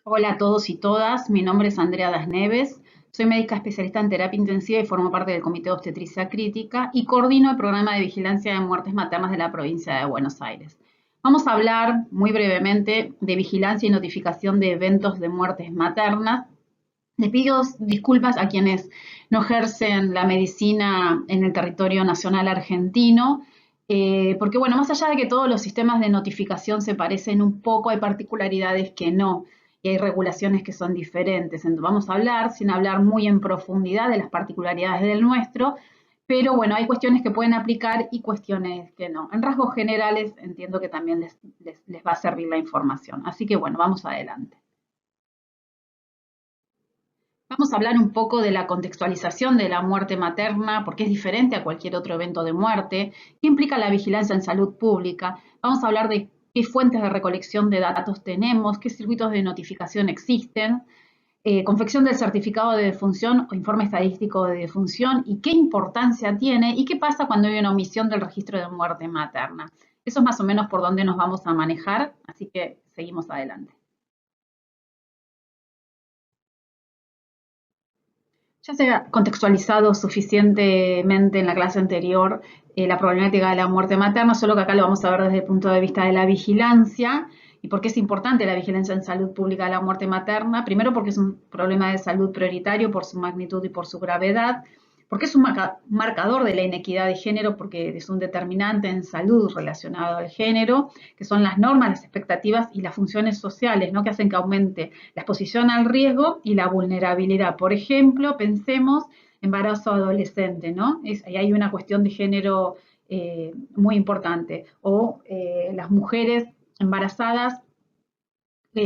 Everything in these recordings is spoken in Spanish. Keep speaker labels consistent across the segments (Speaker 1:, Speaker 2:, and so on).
Speaker 1: Hola a todos y todas, mi nombre es Andrea Das Neves, soy médica especialista en terapia intensiva y formo parte del Comité de Obstetricia Crítica y coordino el programa de vigilancia de muertes maternas de la provincia de Buenos Aires. Vamos a hablar muy brevemente de vigilancia y notificación de eventos de muertes maternas. Les pido disculpas a quienes no ejercen la medicina en el territorio nacional argentino, porque bueno, más allá de que todos los sistemas de notificación se parecen un poco, hay particularidades que no, y hay regulaciones que son diferentes. Entonces, vamos a hablar, sin hablar muy en profundidad de las particularidades del nuestro, pero bueno, hay cuestiones que pueden aplicar y cuestiones que no. En rasgos generales entiendo que también les va a servir la información. Así que bueno, vamos adelante. Vamos a hablar un poco de la contextualización de la muerte materna, porque es diferente a cualquier otro evento de muerte, qué implica la vigilancia en salud pública. Vamos a hablar de qué fuentes de recolección de datos tenemos, qué circuitos de notificación existen, confección del certificado de defunción o informe estadístico de defunción y qué importancia tiene y qué pasa cuando hay una omisión del registro de muerte materna. Eso es más o menos por donde nos vamos a manejar, así que seguimos adelante. Ya se ha contextualizado suficientemente en la clase anterior la problemática de la muerte materna, solo que acá lo vamos a ver desde el punto de vista de la vigilancia y por qué es importante la vigilancia en salud pública de la muerte materna. Primero porque es un problema de salud prioritario por su magnitud y por su gravedad, porque es un marcador de la inequidad de género, porque es un determinante en salud relacionado al género, que son las normas, las expectativas y las funciones sociales, ¿no? Que hacen que aumente la exposición al riesgo y la vulnerabilidad. Por ejemplo, pensemos embarazo adolescente, ¿no? Ahí hay una cuestión de género muy importante. O las mujeres embarazadas,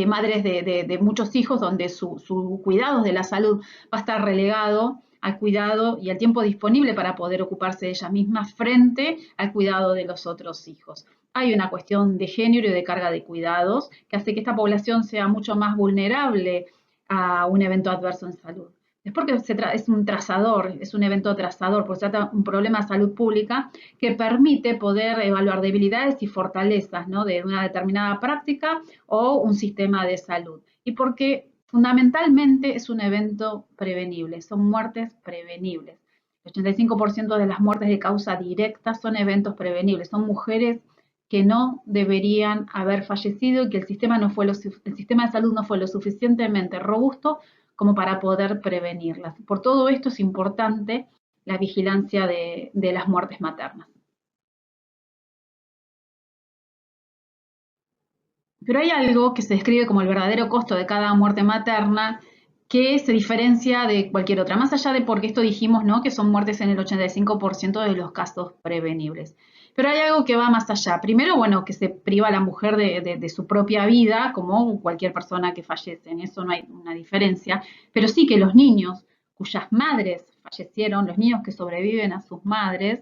Speaker 1: madres de muchos hijos, donde su cuidado de la salud va a estar relegado al cuidado y al tiempo disponible para poder ocuparse de ellas mismas frente al cuidado de los otros hijos. Hay una cuestión de género y de carga de cuidados que hace que esta población sea mucho más vulnerable a un evento adverso en salud. Es porque es un trazador, es un evento trazador, porque se trata de un problema de salud pública que permite poder evaluar debilidades y fortalezas, ¿no? De una determinada práctica o un sistema de salud. Y porque fundamentalmente es un evento prevenible, son muertes prevenibles. El 85% de las muertes de causa directa son eventos prevenibles, son mujeres que no deberían haber fallecido y que el sistema de salud no fue lo suficientemente robusto como para poder prevenirlas. Por todo esto es importante la vigilancia de las muertes maternas. Pero hay algo que se describe como el verdadero costo de cada muerte materna que se diferencia de cualquier otra, más allá de porque esto dijimos, ¿no? Que son muertes en el 85% de los casos prevenibles. Pero hay algo que va más allá. Primero, bueno, que se priva a la mujer de su propia vida, como cualquier persona que fallece, en eso no hay una diferencia, pero sí que los niños cuyas madres fallecieron, los niños que sobreviven a sus madres,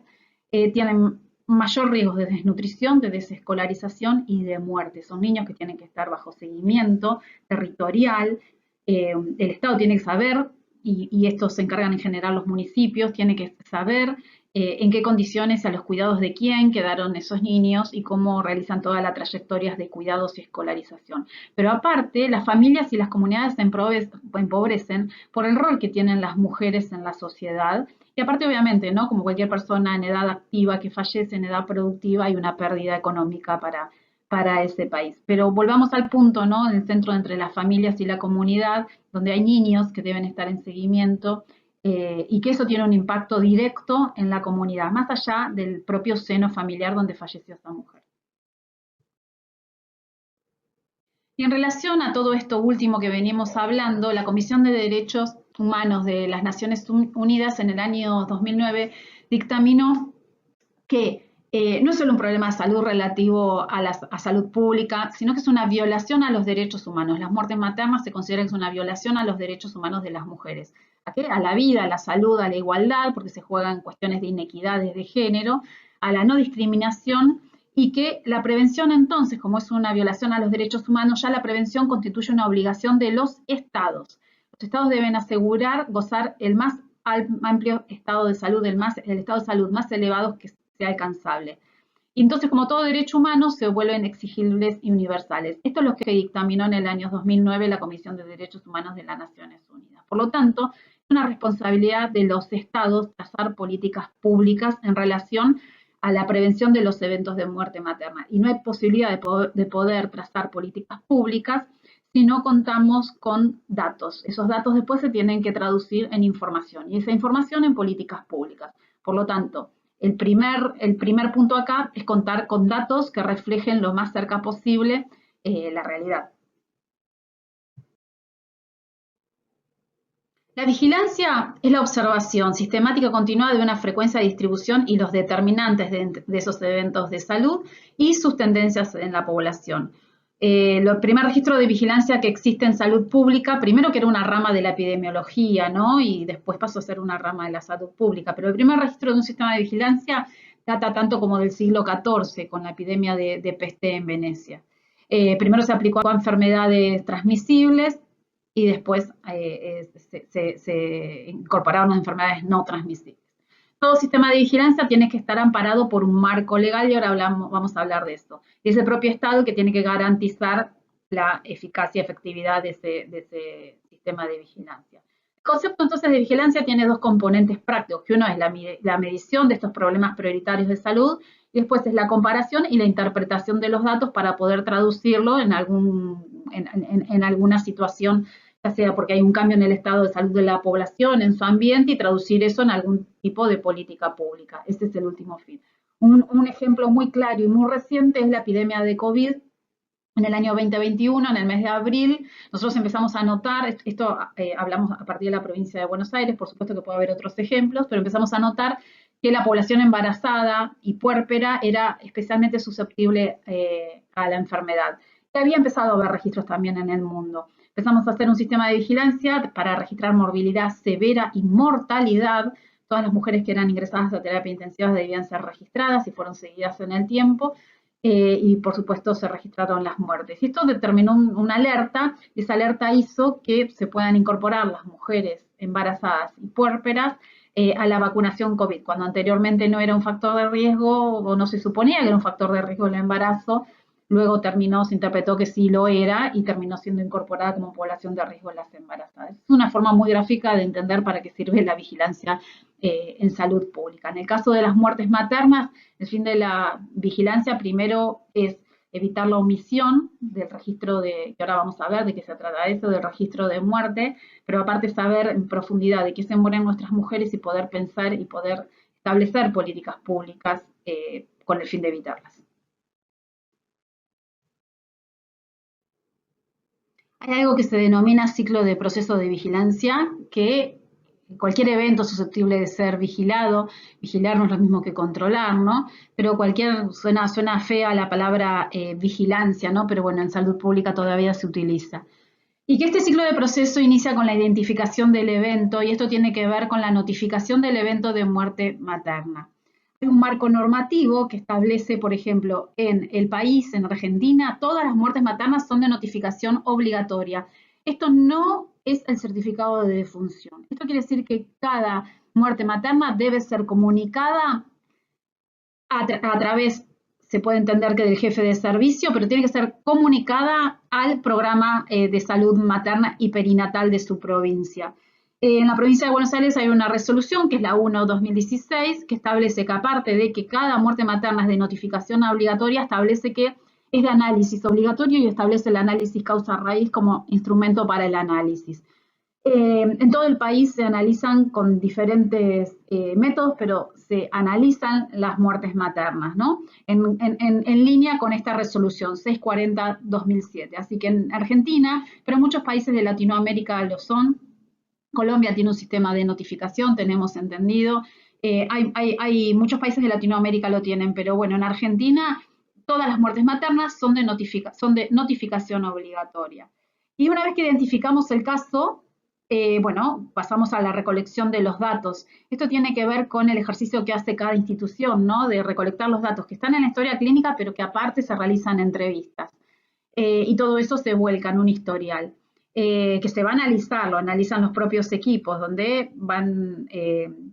Speaker 1: tienen mayor riesgo de desnutrición, de desescolarización y de muerte. Son niños que tienen que estar bajo seguimiento territorial. El Estado tiene que saber, y esto se encargan en general los municipios, tiene que saber en qué condiciones, a los cuidados de quién quedaron esos niños y cómo realizan todas las trayectorias de cuidados y escolarización. Pero aparte, las familias y las comunidades se empobrecen por el rol que tienen las mujeres en la sociedad y aparte, obviamente, ¿no? Como cualquier persona en edad activa que fallece, en edad productiva, hay una pérdida económica para ese país. Pero volvamos al punto, ¿no? En el centro entre las familias y la comunidad, donde hay niños que deben estar en seguimiento y que eso tiene un impacto directo en la comunidad, más allá del propio seno familiar donde falleció esa mujer. Y en relación a todo esto último que venimos hablando, la Comisión de Derechos Humanos de las Naciones Unidas en el año 2009 dictaminó que no es solo un problema de salud relativo a salud pública, sino que es una violación a los derechos humanos. Las muertes maternas se consideran que es una violación a los derechos humanos de las mujeres. ¿A qué? A la vida, a la salud, a la igualdad, porque se juegan cuestiones de inequidades de género, a la no discriminación y que la prevención entonces, como es una violación a los derechos humanos, ya la prevención constituye una obligación de los estados. Los estados deben asegurar gozar el más amplio estado de salud, el estado de salud más elevado que sea alcanzable. Y entonces, como todo derecho humano, se vuelven exigibles y universales. Esto es lo que dictaminó en el año 2009 la Comisión de Derechos Humanos de las Naciones Unidas. Por lo tanto, es una responsabilidad de los estados trazar políticas públicas en relación a la prevención de los eventos de muerte materna. Y no hay posibilidad de poder trazar políticas públicas si no contamos con datos. Esos datos después se tienen que traducir en información y esa información en políticas públicas. Por lo tanto, el primer punto acá es contar con datos que reflejen lo más cerca posible la realidad. La vigilancia es la observación sistemática continuada de una frecuencia de distribución y los determinantes de esos eventos de salud y sus tendencias en la población. El primer registro de vigilancia que existe en salud pública, primero que era una rama de la epidemiología, ¿no? Y después pasó a ser una rama de la salud pública, pero el primer registro de un sistema de vigilancia data tanto como del siglo XIV, con la epidemia de peste en Venecia. Primero se aplicó a enfermedades transmisibles y después se incorporaron las enfermedades no transmisibles. Todo sistema de vigilancia tiene que estar amparado por un marco legal y ahora vamos a hablar de esto. Y es el propio Estado que tiene que garantizar la eficacia y efectividad de ese sistema de vigilancia. El concepto entonces de vigilancia tiene dos componentes prácticos, que uno es la medición de estos problemas prioritarios de salud y después es la comparación y la interpretación de los datos para poder traducirlo en alguna situación, ya sea porque hay un cambio en el estado de salud de la población, en su ambiente, y traducir eso en algún tipo de política pública. Este es el último fin. Un ejemplo muy claro y muy reciente es la epidemia de COVID. En el año 2021, en el mes de abril, nosotros empezamos a notar, esto hablamos a partir de la provincia de Buenos Aires, por supuesto que puede haber otros ejemplos, pero empezamos a notar que la población embarazada y puérpera era especialmente susceptible a la enfermedad. Y había empezado a haber registros también en el mundo. Empezamos a hacer un sistema de vigilancia para registrar morbilidad severa y mortalidad. Todas las mujeres que eran ingresadas a terapia intensiva debían ser registradas y fueron seguidas en el tiempo. Y por supuesto se registraron las muertes. Y esto determinó una alerta, y esa alerta hizo que se puedan incorporar las mujeres embarazadas y puérperas a la vacunación COVID, cuando anteriormente no era un factor de riesgo o no se suponía que era un factor de riesgo el embarazo. Luego se interpretó que sí lo era y terminó siendo incorporada como población de riesgo en las embarazadas. Es una forma muy gráfica de entender para qué sirve la vigilancia en salud pública. En el caso de las muertes maternas, el fin de la vigilancia primero es evitar la omisión del registro que ahora vamos a ver de qué se trata eso, del registro de muerte, pero aparte saber en profundidad de qué se mueren nuestras mujeres y poder pensar y poder establecer políticas públicas con el fin de evitarlas. Hay algo que se denomina ciclo de proceso de vigilancia, que cualquier evento susceptible de ser vigilado, vigilar no es lo mismo que controlar, ¿no? Pero suena fea la palabra vigilancia, ¿no? Pero bueno, en salud pública todavía se utiliza. Y que este ciclo de proceso inicia con la identificación del evento, y esto tiene que ver con la notificación del evento de muerte materna. Hay un marco normativo que establece, por ejemplo, en el país, en Argentina, todas las muertes maternas son de notificación obligatoria. Esto no es el certificado de defunción. Esto quiere decir que cada muerte materna debe ser comunicada a través, se puede entender que del jefe de servicio, pero tiene que ser comunicada al programa de salud materna y perinatal de su provincia. En la provincia de Buenos Aires hay una resolución, que es la 1/2016, que establece que aparte de que cada muerte materna es de notificación obligatoria, establece que es de análisis obligatorio y establece el análisis causa-raíz como instrumento para el análisis. En todo el país se analizan con diferentes métodos, pero se analizan las muertes maternas, ¿no? En línea con esta resolución 640/2007. Así que en Argentina, pero en muchos países de Latinoamérica lo son. Colombia tiene un sistema de notificación, tenemos entendido. Hay muchos países de Latinoamérica lo tienen, pero bueno, en Argentina todas las muertes maternas son de notificación obligatoria. Y una vez que identificamos el caso, bueno, pasamos a la recolección de los datos. Esto tiene que ver con el ejercicio que hace cada institución, ¿no? De recolectar los datos que están en la historia clínica, pero que aparte se realizan entrevistas. Y todo eso se vuelca en un historial. Que se va a analizar, lo analizan los propios equipos, donde van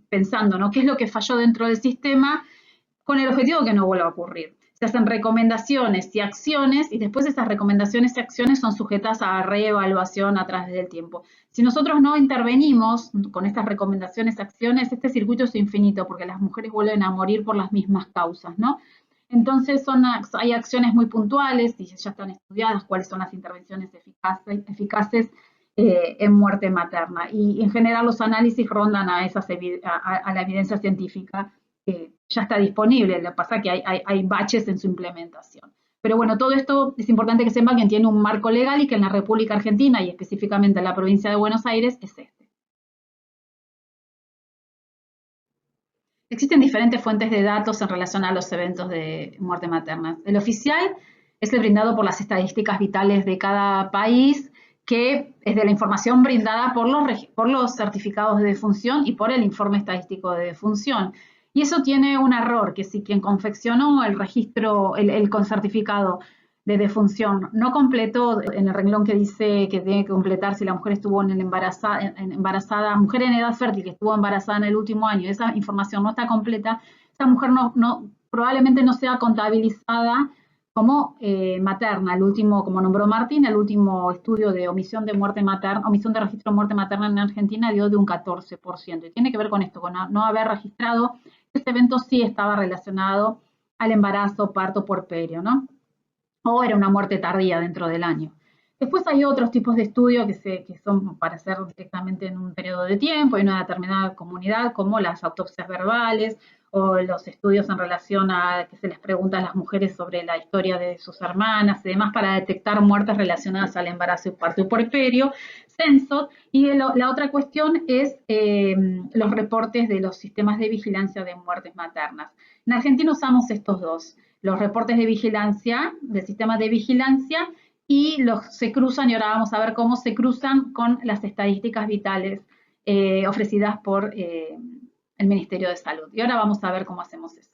Speaker 1: pensando, ¿no? ¿Qué es lo que falló dentro del sistema? con el objetivo de que no vuelva a ocurrir. Se hacen recomendaciones y acciones y después esas recomendaciones y acciones son sujetas a reevaluación a través del tiempo. Si nosotros no intervenimos con estas recomendaciones y acciones, este circuito es infinito porque las mujeres vuelven a morir por las mismas causas, ¿no? Entonces hay acciones muy puntuales y ya están estudiadas cuáles son las intervenciones eficaces en muerte materna. Y en general los análisis rondan a la evidencia científica que ya está disponible. Lo que pasa es que hay baches en su implementación. Pero bueno, todo esto es importante que sepan que tiene un marco legal y que en la República Argentina y específicamente en la provincia de Buenos Aires es este. Existen diferentes fuentes de datos en relación a los eventos de muerte materna. El oficial es el brindado por las estadísticas vitales de cada país, que es de la información brindada por los certificados de defunción y por el informe estadístico de defunción. Y eso tiene un error, que si quien confeccionó el registro, el certificado de defunción no completó en el renglón que dice que tiene que completar si la mujer estuvo embarazada, mujer en edad fértil que estuvo embarazada en el último año, esa información no está completa, esa mujer probablemente no sea contabilizada como materna. El último, como nombró Martín, el último estudio de omisión de registro de muerte materna en Argentina dio de un 14%. Y tiene que ver con esto, con no haber registrado que este evento sí estaba relacionado al embarazo, parto, puerperio, ¿no? O era una muerte tardía dentro del año. Después hay otros tipos de estudios que son para hacer directamente en un periodo de tiempo, en una determinada comunidad, como las autopsias verbales o los estudios en relación a que se les pregunta a las mujeres sobre la historia de sus hermanas y demás para detectar muertes relacionadas al embarazo y parto y puerperio, censos. Y la otra cuestión es los reportes de los sistemas de vigilancia de muertes maternas. En Argentina usamos estos dos, los reportes de vigilancia, del sistema de vigilancia, y se cruzan, y ahora vamos a ver cómo se cruzan con las estadísticas vitales ofrecidas por el Ministerio de Salud. Y ahora vamos a ver cómo hacemos eso.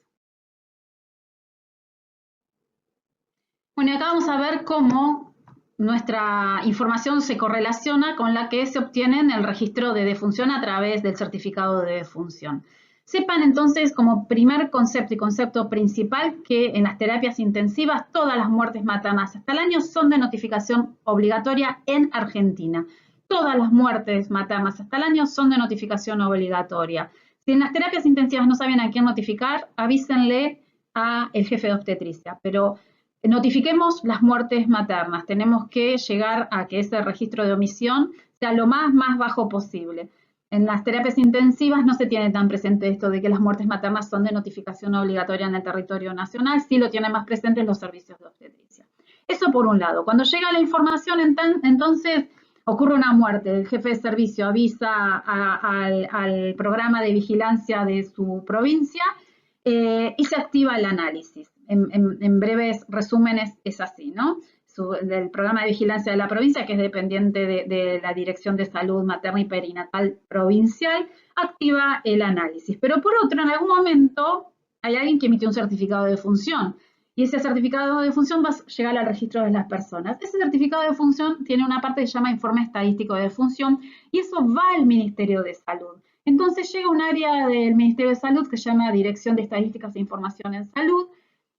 Speaker 1: Bueno, y acá vamos a ver cómo nuestra información se correlaciona con la que se obtiene en el registro de defunción a través del certificado de defunción. Sepan entonces como primer concepto y concepto principal que en las terapias intensivas todas las muertes maternas hasta el año son de notificación obligatoria en Argentina. Todas las muertes maternas hasta el año son de notificación obligatoria. Si en las terapias intensivas no saben a quién notificar, avísenle al jefe de obstetricia, pero notifiquemos las muertes maternas. Tenemos que llegar a que ese registro de omisión sea lo más bajo posible. En las terapias intensivas no se tiene tan presente esto de que las muertes maternas son de notificación obligatoria en el territorio nacional, sí lo tienen más presente en los servicios de obstetricia. Eso por un lado. Cuando llega la información, entonces ocurre una muerte, el jefe de servicio avisa al programa de vigilancia de su provincia y se activa el análisis. En breves resúmenes es así, ¿no? Del programa de vigilancia de la provincia, que es dependiente de la Dirección de Salud Materna y Perinatal Provincial, activa el análisis. Pero por otro, en algún momento hay alguien que emite un certificado de defunción y ese certificado de defunción va a llegar al registro de las personas. Ese certificado de defunción tiene una parte que se llama informe estadístico de defunción y eso va al Ministerio de Salud. Entonces llega un área del Ministerio de Salud que se llama Dirección de Estadísticas e Información en Salud,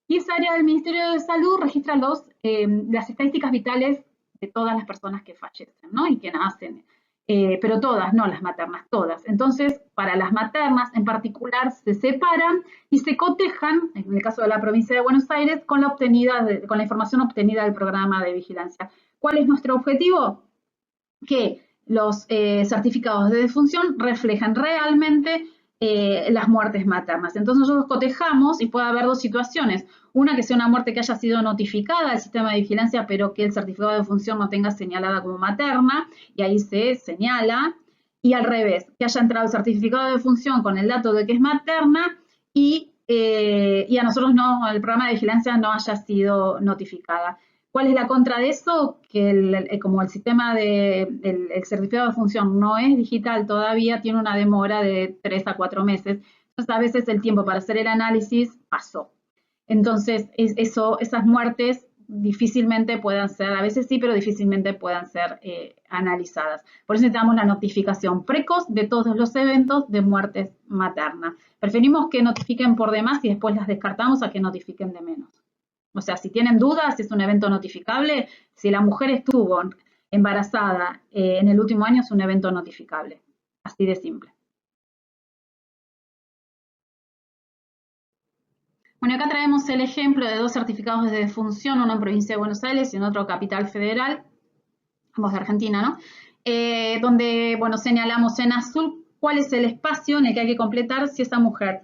Speaker 1: y esa área del Ministerio de Salud registra las estadísticas vitales de todas las personas que fallecen, ¿no? Y que nacen. Pero todas, no las maternas, todas. Entonces, para las maternas en particular se separan y se cotejan, en el caso de la provincia de Buenos Aires, con la información obtenida del programa de vigilancia. ¿Cuál es nuestro objetivo? Que los certificados de defunción reflejan realmente las muertes maternas. Entonces nosotros cotejamos y puede haber dos situaciones. Una que sea una muerte que haya sido notificada al sistema de vigilancia, pero que el certificado de defunción no tenga señalada como materna, y ahí se señala. Y al revés, que haya entrado el certificado de defunción con el dato de que es materna y a nosotros el programa de vigilancia no haya sido notificada. ¿Cuál es la contra de eso? Que como el sistema el certificado de función no es digital todavía, tiene una demora de 3 a 4 meses. Entonces, a veces el tiempo para hacer el análisis pasó. Entonces, esas muertes difícilmente puedan ser, a veces sí, pero difícilmente puedan ser analizadas. Por eso necesitamos la notificación precoz de todos los eventos de muerte materna. Preferimos que notifiquen por demás y después las descartamos a que notifiquen de menos. O sea, si tienen dudas, si es un evento notificable, si la mujer estuvo embarazada en el último año, es un evento notificable. Así de simple. Bueno, acá traemos el ejemplo de dos certificados de defunción, uno en provincia de Buenos Aires y en otro capital federal, ambos de Argentina, ¿no? Donde, bueno, señalamos en azul cuál es el espacio en el que hay que completar si esa mujer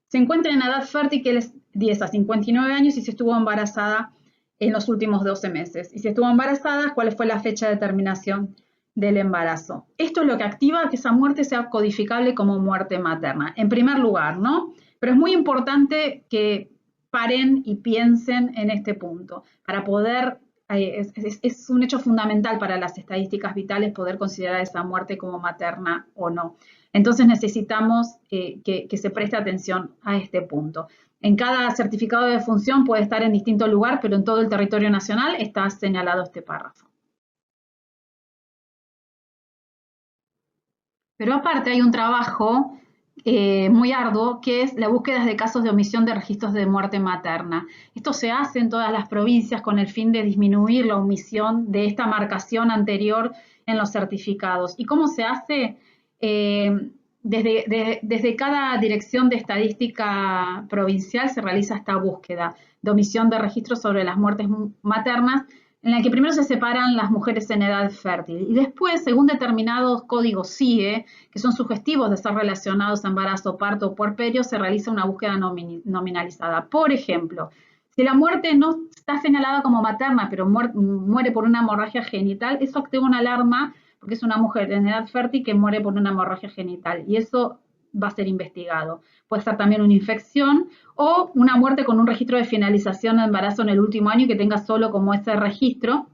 Speaker 1: se encuentra en edad fértil, que es 10 a 59 años, y si estuvo embarazada en los últimos 12 meses. Y si estuvo embarazada, cuál fue la fecha de terminación del embarazo. Esto es lo que activa que esa muerte sea codificable como muerte materna, en primer lugar, ¿no? Pero es muy importante que paren y piensen en este punto, para poder, es un hecho fundamental para las estadísticas vitales poder considerar esa muerte como materna o no. Entonces necesitamos que se preste atención a este punto. En cada certificado de defunción puede estar en distinto lugar, pero en todo el territorio nacional está señalado este párrafo. Pero aparte hay un trabajo muy arduo, que es la búsqueda de casos de omisión de registros de muerte materna. Esto se hace en todas las provincias con el fin de disminuir la omisión de esta marcación anterior en los certificados. ¿Y cómo se hace? Desde cada dirección de estadística provincial se realiza esta búsqueda de omisión de registros sobre las muertes maternas, en la que primero se separan las mujeres en edad fértil y después, según determinados códigos CIE, que son sugestivos de ser relacionados a embarazo, parto o puerperio, se realiza una búsqueda nominalizada. Por ejemplo, si la muerte no está señalada como materna, pero muere por una hemorragia genital, eso activa una alarma porque es una mujer en edad fértil que muere por una hemorragia genital y eso va a ser investigado. Puede ser también una infección o una muerte con un registro de finalización de embarazo en el último año y que tenga solo como ese registro.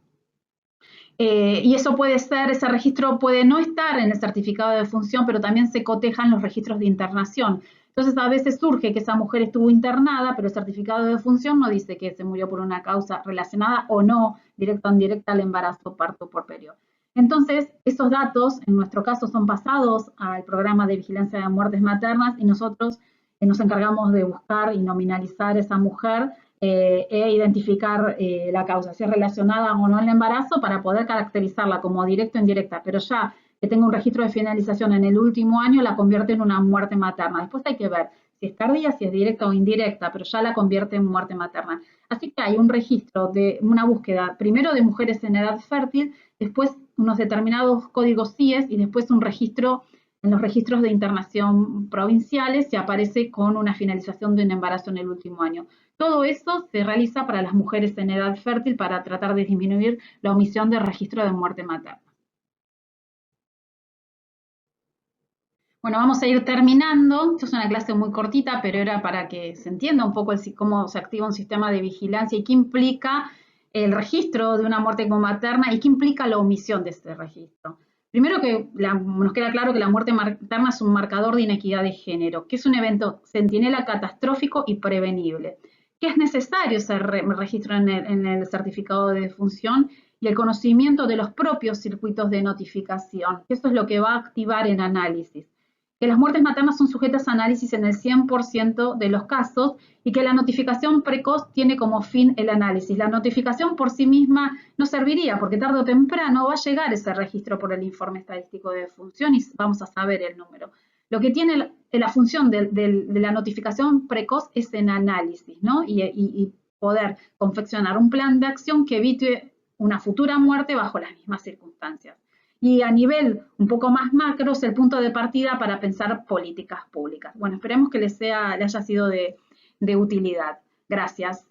Speaker 1: Y eso puede ser, ese registro puede no estar en el certificado de defunción, pero también se cotejan los registros de internación. Entonces a veces surge que esa mujer estuvo internada, pero el certificado de defunción no dice que se murió por una causa relacionada o no, directa o indirecta, al embarazo, parto o puerperio. Entonces, esos datos, en nuestro caso, son pasados al programa de vigilancia de muertes maternas y nosotros nos encargamos de buscar y nominalizar a esa mujer e identificar la causa, si es relacionada o no al embarazo, para poder caracterizarla como directa o indirecta, pero ya que tenga un registro de finalización en el último año, la convierte en una muerte materna. Después hay que ver si es tardía, si es directa o indirecta, pero ya la convierte en muerte materna. Así que hay un registro de una búsqueda, primero de mujeres en edad fértil, después unos determinados códigos CIES y después un registro en los registros de internación provinciales se aparece con una finalización de un embarazo en el último año. Todo eso se realiza para las mujeres en edad fértil para tratar de disminuir la omisión de registro de muerte materna. Bueno, vamos a ir terminando. Esto es una clase muy cortita, pero era para que se entienda un poco cómo se activa un sistema de vigilancia y qué implica el registro de una muerte como materna y qué implica la omisión de este registro. Primero que nos queda claro que la muerte materna es un marcador de inequidad de género, que es un evento centinela catastrófico y prevenible, que es necesario ese registro en el certificado de defunción y el conocimiento de los propios circuitos de notificación. Eso es lo que va a activar el análisis. Que las muertes maternas son sujetas a análisis en el 100% de los casos y que la notificación precoz tiene como fin el análisis. La notificación por sí misma no serviría porque tarde o temprano va a llegar ese registro por el informe estadístico de defunción y vamos a saber el número. Lo que tiene la función de la notificación precoz es en análisis, ¿no? Y poder confeccionar un plan de acción que evite una futura muerte bajo las mismas circunstancias. Y a nivel un poco más macro es el punto de partida para pensar políticas públicas. Bueno, esperemos que les haya sido de utilidad. Gracias.